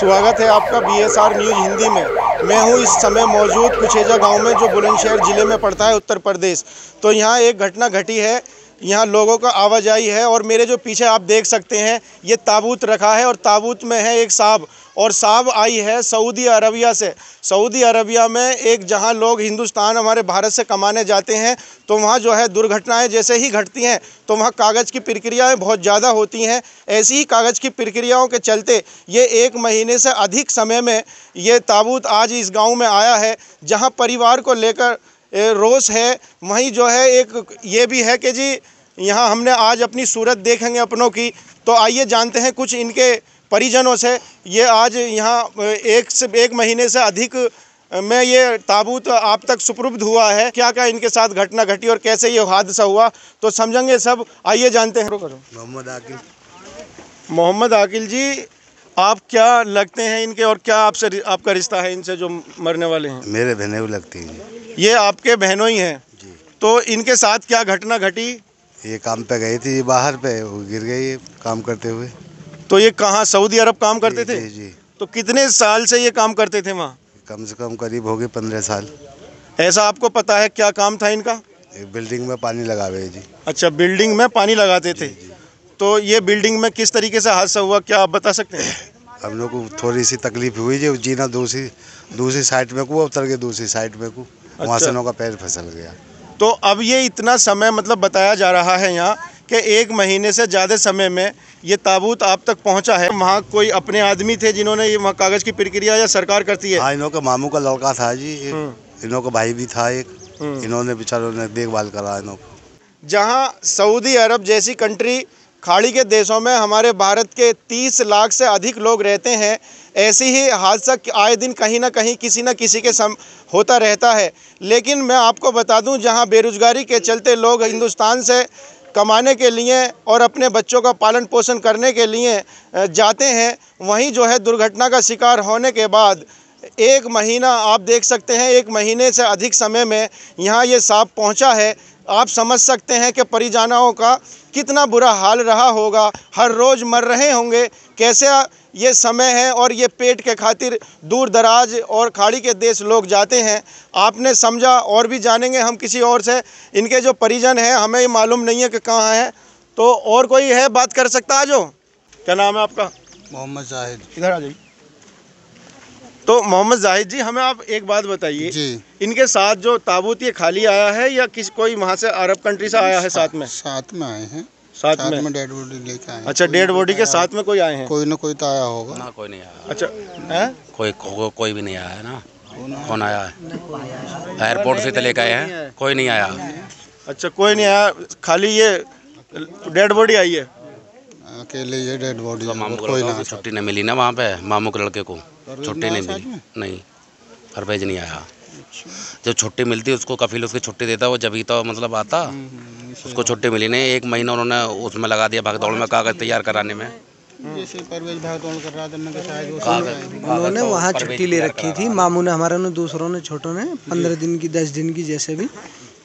स्वागत है आपका BSR न्यूज़ हिंदी में। मैं हूं इस समय मौजूद कुछेजा गांव में, जो बुलंदशहर ज़िले में पड़ता है, उत्तर प्रदेश। तो यहां एक घटना घटी है, यहां लोगों का आवाजाही है और मेरे जो पीछे आप देख सकते हैं ये ताबूत रखा है और ताबूत में है एक सांप, और सांप आई है सऊदी अरबिया से। सऊदी अरबिया में एक जहां लोग हिंदुस्तान हमारे भारत से कमाने जाते हैं, तो वहां जो है दुर्घटनाएं जैसे ही घटती हैं तो वहां कागज़ की प्रक्रियाएं बहुत ज़्यादा होती हैं। ऐसी ही कागज़ की प्रक्रियाओं के चलते ये 1 महीने से अधिक समय में ये ताबूत आज इस गाँव में आया है, जहाँ परिवार को लेकर रोष है। वहीं जो है एक ये भी है कि जी यहाँ हमने आज अपनी सूरत देखेंगे अपनों की, तो आइए जानते हैं कुछ इनके परिजनों से। ये आज यहाँ 1 महीने से अधिक में ये ताबूत आप तक सुपुर्द हुआ है। क्या क्या इनके साथ घटना घटी और कैसे ये हादसा हुआ, तो समझेंगे सब, आइए जानते हैं। मोहम्मद आकिल जी, आप क्या लगते हैं इनके और क्या आपसे आपका रिश्ता है इनसे जो मरने वाले हैं? मेरे बहनें लगती हैं। ये आपके बहनों ही हैं जी। तो इनके साथ क्या घटना घटी? ये काम पे गई थी बाहर पे, वो गिर गई काम करते हुए। तो ये कहाँ, सऊदी अरब काम करते थे? जी जी। तो कितने साल से ये काम करते थे वहाँ? कम से कम करीब हो गए 15 साल। ऐसा आपको पता है क्या काम था इनका? एक बिल्डिंग में पानी लगावे जी। अच्छा, बिल्डिंग में पानी लगाते थे। जी। तो ये बिल्डिंग में किस तरीके से हादसा हुआ, क्या आप बता सकते हैं? हम लोग को थोड़ी सी तकलीफ हुई जी, जीना दूसरी साइड में को उतर के दूसरी साइड में को, वहाँ से नौका पैर फिसल गया। तो अब ये इतना समय मतलब बताया जा रहा है यहाँ कि 1 महीने से ज़्यादा समय में ये ताबूत आप तक पहुँचा है। वहाँ कोई अपने आदमी थे जिन्होंने ये वहाँ कागज़ की प्रक्रिया या सरकार करती है? हाँ, इन्हों के मामू का लड़का था जी, इन्हों का भाई भी था एक, इन्होंने बेचारों ने देखभाल करा इन्हों। जहाँ सऊदी अरब जैसी कंट्री खाड़ी के देशों में हमारे भारत के 30 लाख से अधिक लोग रहते हैं, ऐसी ही हादसा आए दिन कहीं ना कहीं किसी न किसी के होता रहता है। लेकिन मैं आपको बता दूं, जहां बेरोजगारी के चलते लोग हिंदुस्तान से कमाने के लिए और अपने बच्चों का पालन पोषण करने के लिए जाते हैं, वहीं जो है दुर्घटना का शिकार होने के बाद 1 महीना आप देख सकते हैं, 1 महीने से अधिक समय में यहाँ ये सांप पहुँचा है। आप समझ सकते हैं कि परिजनों का कितना बुरा हाल रहा होगा, हर रोज़ मर रहे होंगे। कैसे ये समय है और ये पेट के खातिर दूर दराज और खाड़ी के देश लोग जाते हैं, आपने समझा। और भी जानेंगे हम किसी और से, इनके जो परिजन हैं हमें मालूम नहीं है कि कहाँ है। तो और कोई है बात कर सकता है? जो क्या नाम है आपका? मोहम्मद जाहिद। इधर आ जाइए। तो मोहम्मद जाहिद जी, हमें आप एक बात बताइए, इनके साथ जो ताबूत ये खाली आया है या कोई वहाँ से अरब कंट्री से आया है? साथ में आए हैं। साथ में डेड बॉडी लेके आए हैं। अच्छा, डेड बॉडी के साथ में कोई आए हैं? कोई ना कोई तो आया होगा ना। कोई नहीं आया। अच्छा है? कोई भी नहीं आया है ना। कौन आया है? एयरपोर्ट से तो लेके आए हैं, कोई नहीं आया। अच्छा, कोई नहीं आया, खाली ये डेड बॉडी आई है? अकेले ये डेड बॉडी। मामू को छुट्टी नहीं मिली ना वहाँ पे, मामू के लड़के को छुट्टी नहीं मिली। नहीं, परवेज नहीं आया। जब छुट्टी मिलती उसको कफील उसकी छुट्टी देता, वो जब ही तो मतलब आता। उसको छुट्टी मिली नहीं, 1 महीना उन्होंने उसमें लगा दिया भागदौड़ में, कागज़ तैयार कराने में। जैसे परवेज भागदौड़ कर रहा था, उन्होंने वहाँ छुट्टी ले रखी थी। मामू ने, हमारे ने, दूसरों ने, छोटों ने 15 दिन की 10 दिन की जैसे भी,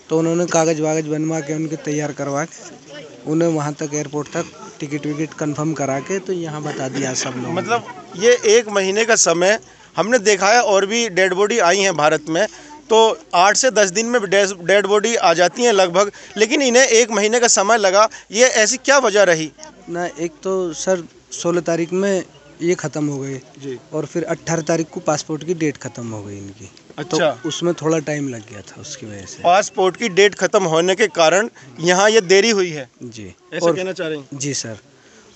तो उन्होंने कागज़ वागज बनवा के उनके तैयार करवा के उन्हें वहाँ तक एयरपोर्ट तक टिकट विकेट कंफर्म करा के तो यहाँ बता दिया सब लोग। मतलब ये 1 महीने का समय हमने देखा है, और भी डेड बॉडी आई हैं भारत में, तो 8 से 10 दिन में डेड बॉडी आ जाती हैं लगभग, लेकिन इन्हें 1 महीने का समय लगा। ये ऐसी क्या वजह रही? ना, एक तो सर 16 तारीख में ये ख़त्म हो गए जी, और फिर 18 तारीख को पासपोर्ट की डेट ख़त्म हो गई इनकी। अच्छा, तो उसमें थोड़ा टाइम लग गया था, उसकी वजह से पासपोर्ट की डेट ख़त्म होने के कारण यहाँ ये देरी हुई है जी। ऐसा कहना चाह रहे हैं? जी सर।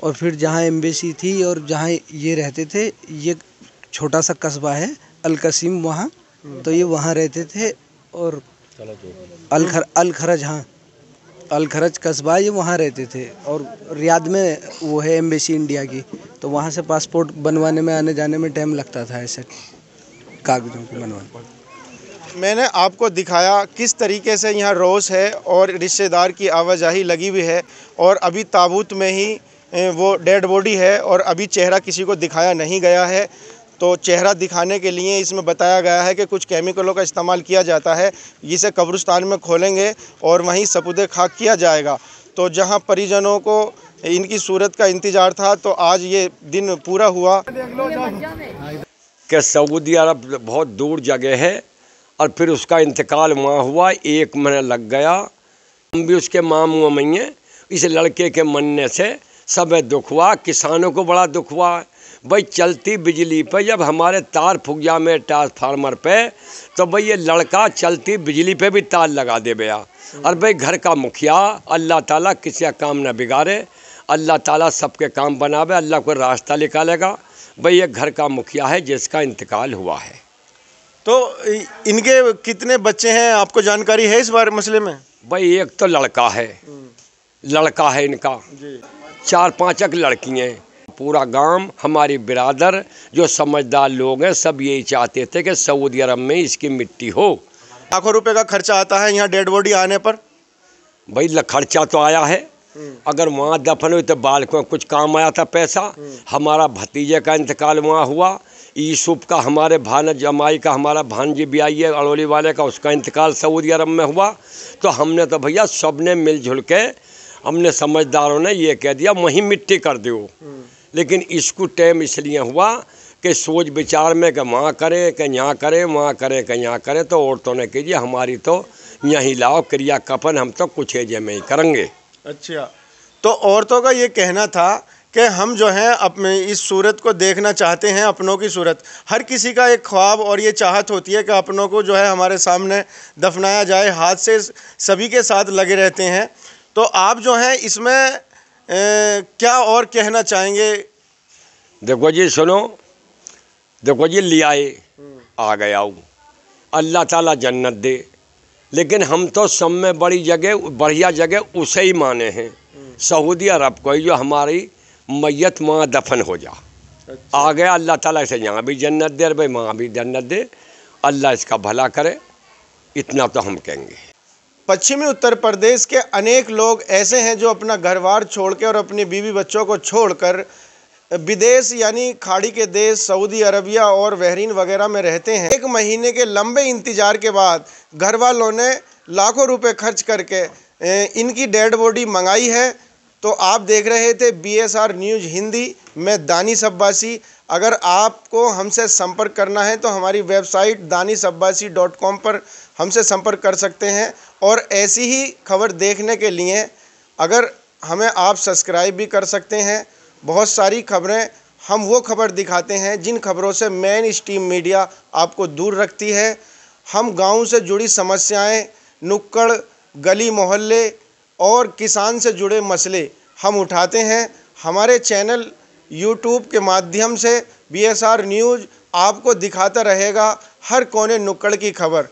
और फिर जहाँ एम्बेसी थी और जहाँ ये रहते थे, ये छोटा सा कस्बा है अल-कसीम, वहाँ तो ये वहाँ रहते थे। और अल-खरज, हाँ अल-खरज कस्बा, ये वहाँ रहते थे। और रियाद में वो है एम्बेसी इंडिया की, तो वहाँ से पासपोर्ट बनवाने में, आने जाने में टाइम लगता था ऐसे कागज़ों को बनवाने। मैंने आपको दिखाया किस तरीके से यहाँ रोष है और रिश्तेदार की आवाजाही लगी हुई है, और अभी ताबूत में ही वो डेड बॉडी है और अभी चेहरा किसी को दिखाया नहीं गया है। तो चेहरा दिखाने के लिए इसमें बताया गया है कि कुछ केमिकलों का इस्तेमाल किया जाता है, जिसे कब्रिस्तान में खोलेंगे और वहीं सपुदे खाक किया जाएगा। तो जहां परिजनों को इनकी सूरत का इंतजार था, तो आज ये दिन पूरा हुआ। कि सऊदी अरब बहुत दूर जगह है और फिर उसका इंतकाल वहाँ हुआ, 1 महीना लग गया। हम भी उसके मामू में इस लड़के के मरने से सब दुख हुआ, किसानों को बड़ा दुख हुआ। भाई चलती बिजली पे जब हमारे तार फूक जा में ट्रांसफार्मर पे, तो भाई ये लड़का चलती बिजली पे भी तार लगा दे भैया। और भाई घर का मुखिया, अल्लाह ताला किसी का काम न बिगाड़े, अल्लाह ताला सबके काम बनावे, अल्लाह को रास्ता निकालेगा। भाई ये घर का मुखिया है जिसका इंतकाल हुआ है। तो इनके कितने बच्चे हैं, आपको जानकारी है इस बारे मसले में? भाई एक तो लड़का है इनका, 4-5 लड़कियाँ। पूरा गांव, हमारी बिरादर जो समझदार लोग हैं, सब यही चाहते थे कि सऊदी अरब में इसकी मिट्टी हो। लाखों रुपए का खर्चा आता है यहाँ डेड बॉडी आने पर। भाई खर्चा तो आया है, अगर वहाँ दफन हुई तो बालकों कुछ काम आया था पैसा। हमारा भतीजे का इंतकाल वहाँ हुआ, यूसुफ का, हमारे भान जमाई का, हमारा भांजी भी आई है अड़ोली वाले का, उसका इंतकाल सऊदी अरब में हुआ। तो हमने तो भैया सब ने मिलजुल के, हमने समझदारों ने ये कह दिया वहीं मिट्टी कर दो। लेकिन इसको टाइम इसलिए हुआ कि सोच विचार में कि वहाँ करें कि यहाँ करें, वहाँ करें कि यहाँ करें। तो औरतों ने कीजिए हमारी तो यहीं लाओ क्रिया कफन, हम तो कुछ एजे में ही करेंगे। अच्छा, तो औरतों का ये कहना था कि हम जो हैं अपने इस सूरत को देखना चाहते हैं, अपनों की सूरत। हर किसी का एक ख्वाब और ये चाहत होती है कि अपनों को जो है हमारे सामने दफनाया जाए, हाथ से सभी के साथ लगे रहते हैं। तो आप जो हैं इसमें क्या और कहना चाहेंगे? देखो जी सुनो, देखो जी लियाए आ गया हूँ, अल्लाह ताला जन्नत दे। लेकिन हम तो सब में बड़ी जगह, बढ़िया जगह उसे ही माने हैं, सऊदी अरब को ही, जो हमारी मैयत वहाँ दफन हो जा। अच्छा। आ गया, अल्लाह ताला से यहाँ भी जन्नत दे और भाई वहाँ भी जन्नत दे, अल्लाह इसका भला करे, इतना तो हम कहेंगे। पश्चिमी उत्तर प्रदेश के अनेक लोग ऐसे हैं जो अपना घर-बार छोड़ के और अपनी बीवी बच्चों को छोड़कर विदेश यानी खाड़ी के देश सऊदी अरबिया और बहरीन वगैरह में रहते हैं। 1 महीने के लंबे इंतजार के बाद घर वालों ने लाखों रुपए खर्च करके इनकी डेड बॉडी मंगाई है। तो आप देख रहे थे BSR न्यूज़ हिंदी में दानिश अब्बासी। अगर आपको हमसे संपर्क करना है तो हमारी वेबसाइट danishabbasi.com पर हमसे संपर्क कर सकते हैं। और ऐसी ही खबर देखने के लिए अगर हमें आप सब्सक्राइब भी कर सकते हैं। बहुत सारी खबरें, हम वो खबर दिखाते हैं जिन खबरों से मेन स्ट्रीम मीडिया आपको दूर रखती है। हम गाँव से जुड़ी समस्याएं, नुक्कड़, गली मोहल्ले और किसान से जुड़े मसले हम उठाते हैं। हमारे चैनल YouTube के माध्यम से BSR न्यूज़ आपको दिखाता रहेगा हर कोने नुक्कड़ की खबर।